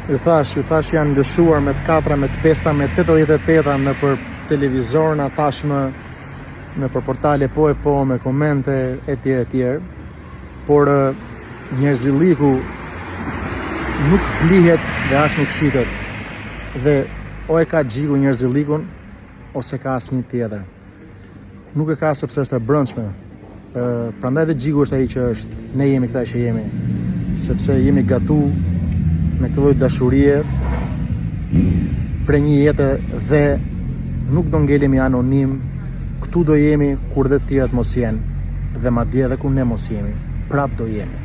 Ju thash janë lëshuar me të 4, me të 5, me 88 në për televizor, në tashmë në për portale po me komente etj. Por njerëzilliku nuk blihet dhe as nuk shitet. Dhe o e ka Xhiku njerëzillikun ose ka asnjë tjetër. Nuk e ka sepse është e brendshme. Prandaj dhe Xhiku është ai që është. Ne jemi këta që jemi, sepse jemi gatu me këtë lloj dashurie për një jetë dhe nuk do ngelemi anonim. Këtu do jemi kur dhe të tjerat mos jenë, dhe madje edhe kur ne mos jemi, prap do jemi.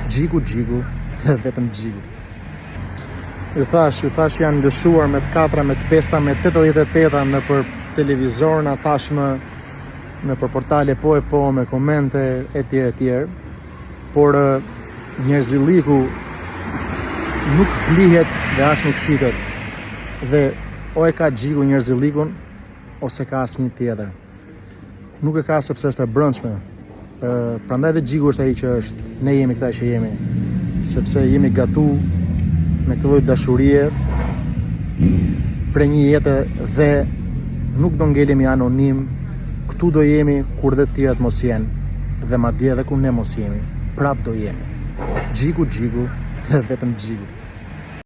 Xhiku dhe vetëm Xhiku. Ju thash janë lëshuar me të 4, me të 5, me 88 në për televizor, në tashmë në për portale po me komente etj. Por njerëzilliku nuk blihet dhe as nuk shitet. Dhe o e ka Xhiku njerëzillikun ose ka asnjë tjetër. Nuk e ka sepse është e brendshme. Prandaj dhe Xhiku është ai që është. Ne jemi këta që jemi, sepse jemi gatu me këtë lloj dashurie për një jetë dhe nuk do ngelemi anonim. Këtu do jemi kur dhe të tjerat mos jenë, dhe madje edhe kur ne mos jemi, prap do jemi. Xhiku dhe vetëm Xhiku.